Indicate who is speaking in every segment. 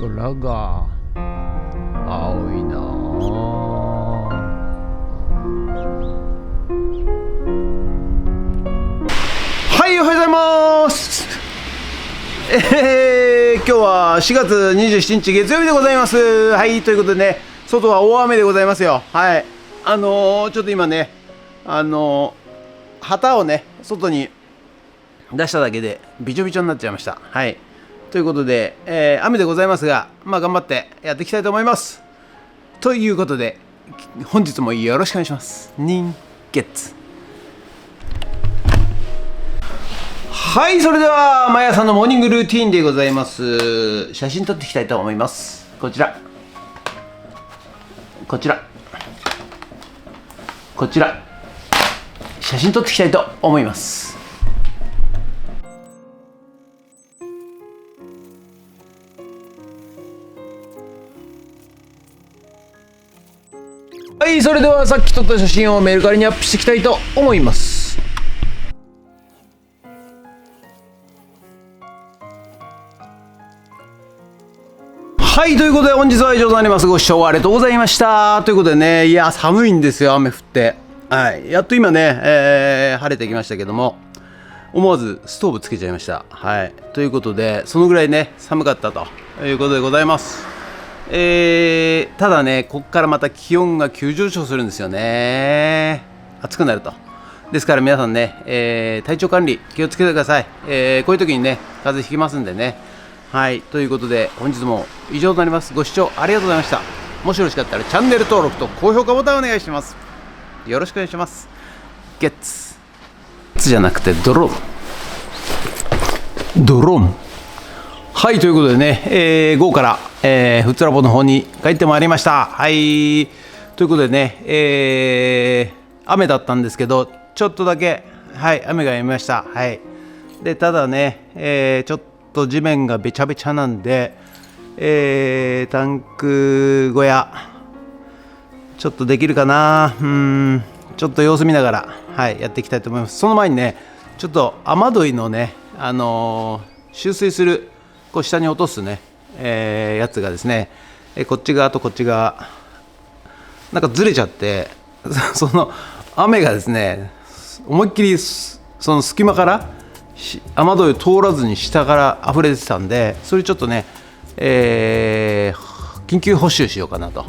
Speaker 1: 空が青いなあ。はい、おはようございます。今日は4月27日月曜日でございます。はい、ということでね、外は大雨でございますよ。はい、ちょっと今ね、旗をね外に出しただけでびちょびちょになっちゃいました。はい、ということで、雨でございますが、頑張ってやっていきたいと思います。ということで本日もよろしくお願いします。人月。はい、それでは毎朝のモーニングルーティーンでございます。写真撮っていきたいと思います。こちら写真撮っていきたいと思います。はい、それではさっき撮った写真をメルカリにアップしていきたいと思います。はい、ということで本日は以上となります。ご視聴ありがとうございました。ということでね、いや寒いんですよ、雨降って。はい、やっと今ね、晴れてきましたけども、思わずストーブつけちゃいました。はい、ということでそのぐらいね寒かったということでございます。ただね、ここからまた気温が急上昇するんですよね。暑くなると。ですから皆さんね、体調管理気をつけてください。こういう時にね風邪ひきますんでね。はい、ということで本日も以上となります。ご視聴ありがとうございました。もしよろしかったらチャンネル登録と高評価ボタンお願いします。よろしくお願いします。ゲッツじゃなくてドローン。はい、ということでね、午後から、ふっつらぼの方に帰ってまいりました。はい、ということでね、雨だったんですけどちょっとだけ、はい、雨がやみました。はい、でただね、ちょっと地面がべちゃべちゃなんで、タンク小屋ちょっとできるかな。ちょっと様子見ながら、はい、やっていきたいと思います。その前にね、ちょっと雨どいのね、集水するこう下に落とすね、やつがですね、こっち側とこっち側なんかずれちゃってその雨がですね思いっきりその隙間から雨どいを通らずに下から溢れてたんで、それちょっとね、緊急補修しようかなと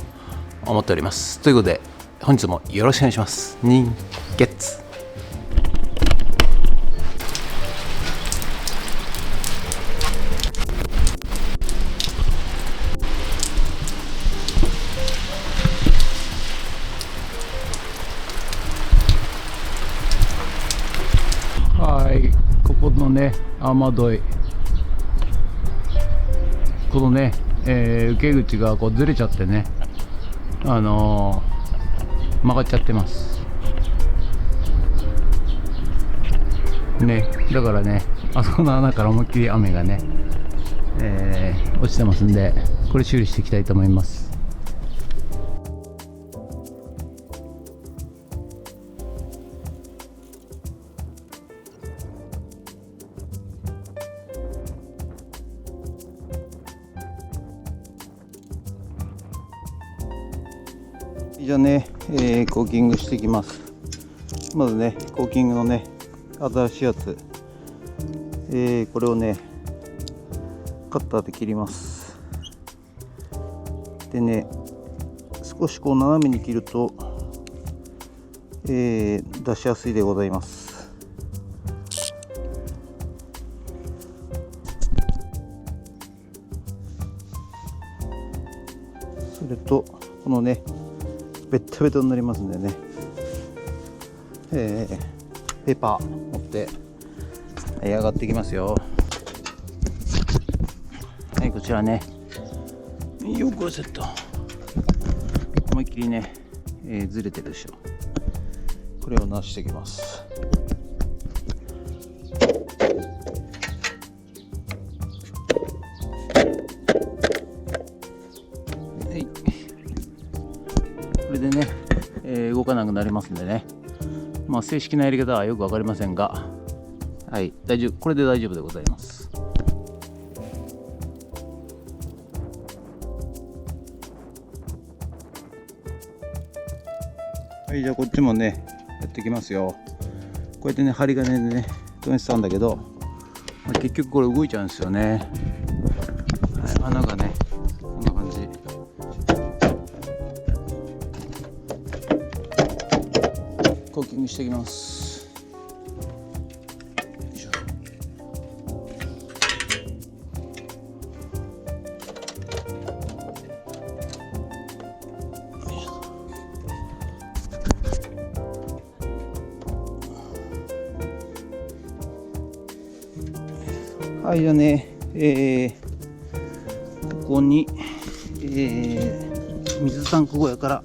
Speaker 1: 思っております。ということで本日もよろしくお願いします。人月。はい、ここのね雨どい、このね、受け口がこうずれちゃってね、曲がっちゃってますね。だからね、あそこの穴から思いっきり雨がね、落ちてますんで、これ修理していきたいと思います。じゃあね、コーキングしていきます。まずね、コーキングのね新しいやつ、これをねカッターで切ります。でね、少しこう斜めに切ると、出しやすいでございます。それとこのねベッタベタになりますんでね、ペーパー持って上がっていきますよ。はい、こちらね、よくセット思いっきりね、ずれてるでしょ。これをなしていきます。はい、これでね、動かなくなりますんでね、正式なやり方はよく分かりませんが、はい、大丈夫、これで大丈夫でございます。はい、じゃあこっちもねやっていきますよ。こうやってね針金でね止めてたんだけど、結局これ動いちゃうんですよね。はい、穴がねこんな感じ。コーキングしていきます。よいしょ。はい、じゃあね、ここに、水タンク小屋から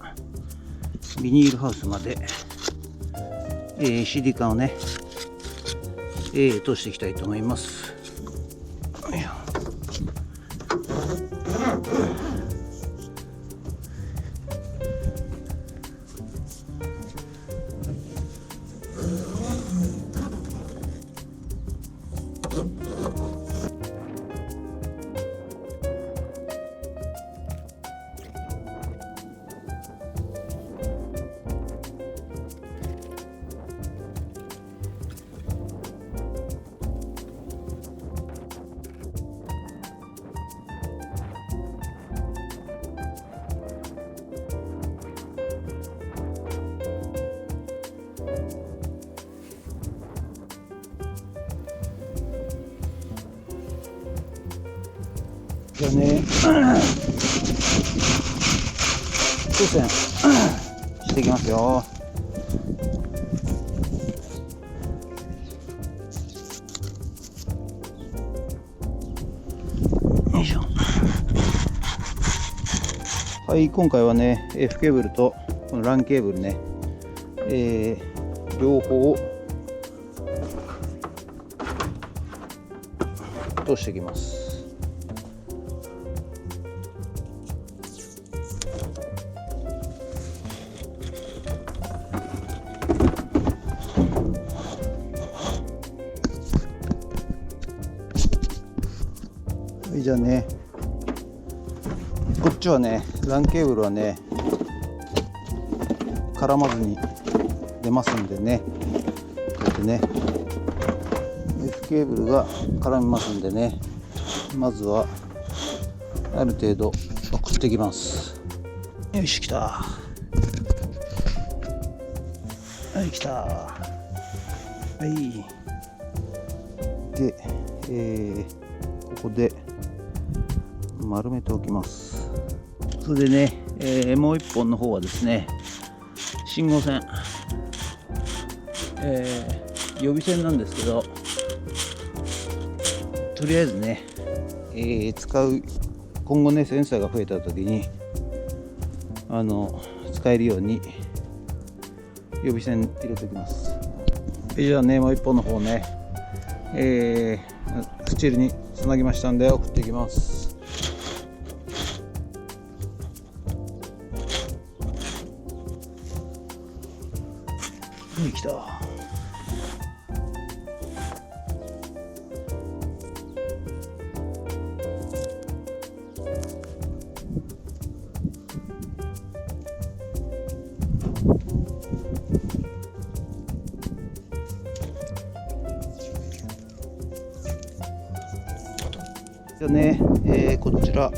Speaker 1: ビニールハウスまで、CD 缶をね、通していきたいと思います。よいしょ。じゃあね、風船していきますよ。よいしょ。はい、今回はね F ケーブルとこの LAN ケーブルね、両方通していきます。じゃあね、こっちはね LAN ケーブルはね絡まずに出ますんでね、こうやってね F ケーブルが絡みますんでね、まずはある程度送っていきます。よし、来た。はい、来た。はい。で、ここで丸めておきます。それでね、もう一本の方はですね、信号線、予備線なんですけど、とりあえずね、今後ねセンサーが増えた時に使えるように予備線入れておきます。じゃあね、もう一本の方ね、スチールにつなぎましたんで送っていきます。来た。じゃあね、こちら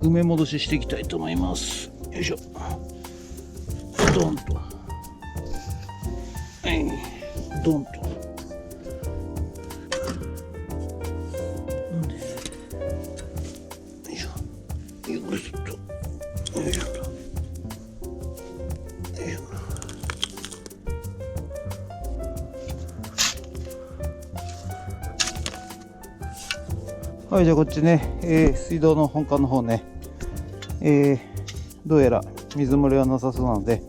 Speaker 1: 埋め戻ししていきたいと思います。よいしょ。ドンと、はい、ドンと。よいしょ。よいしょと。よいしょと。よいしょ。はい、じゃあこっちね、水道の本館の方ね、どうやら水漏れはなさそうなので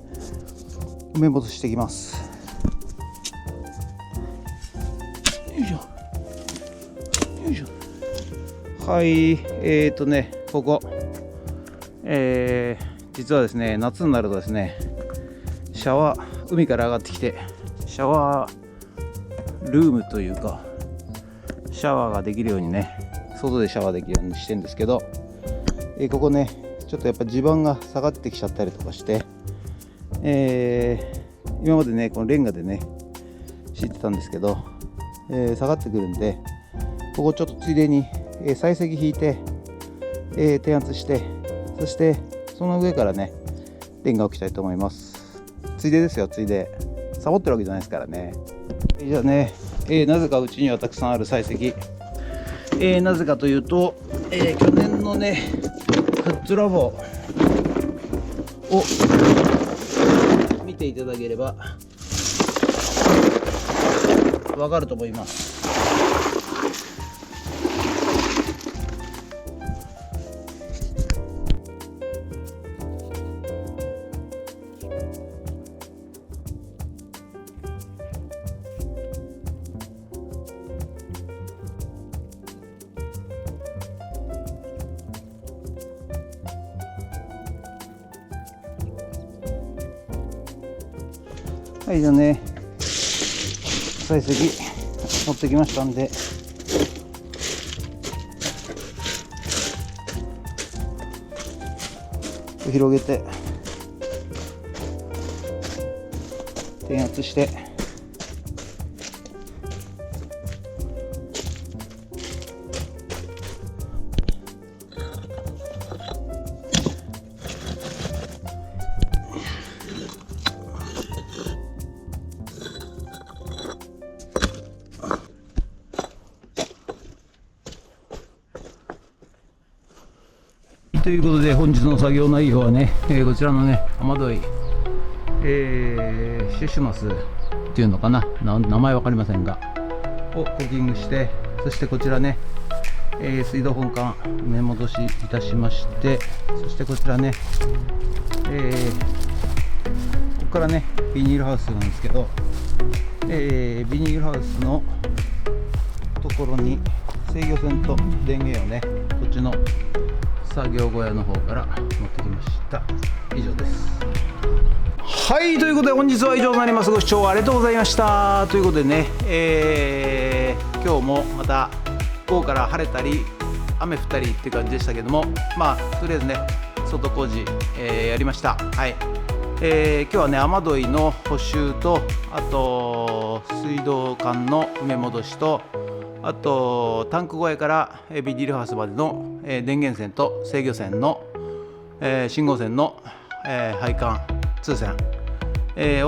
Speaker 1: 埋め戻していきます。よいしょよいしょ。はい、ここ、実はですね、夏になるとですね、シャワー、海から上がってきてシャワールームというかシャワーができるようにね、外でシャワーできるようにしてるんですけど、ここねちちょっとやっぱ地盤が下がってきちゃったりとかして、今までねこのレンガでね敷いてたんですけど、下がってくるんで、ここちょっとついでに、採石引いて、転圧して、そしてその上からねレンガを置きたいと思います。ついでですよ、ついで。サボってるわけじゃないですからね。じゃあね、なぜかうちにはたくさんある採石、なぜかというと、去年のねフッツラボを見ていただければわかると思います。はい、じゃあね、採石持ってきましたんで、広げて転圧して、ということで本日の作業内容はね、こちらのね雨どい、シュッシュマスっていうのかな、名前わかりませんがをコーキングして、そしてこちらね、水道本管埋め戻しいたしまして、そしてこちらね、ここからねビニールハウスなんですけど、ビニールハウスのところに制御線と電源をねこっちの作業小屋の方から持ってきました。以上です。はい、ということで本日は以上になります。ご視聴ありがとうございました。ということでね、今日もまた午後から晴れたり雨降ったりっていう感じでしたけども、まあとりあえずね外工事、やりました。はい、今日はね雨どいの補修と、あと水道管の埋め戻しと、あとタンク小屋からビニールハウスまでの電源線と制御線の信号線の配管通線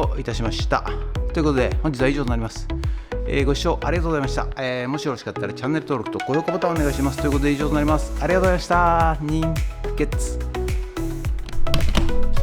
Speaker 1: をいたしました。ということで本日は以上となります。ご視聴ありがとうございました。もしよろしかったらチャンネル登録と高評価ボタンお願いします。ということで以上となります。ありがとうございました。人月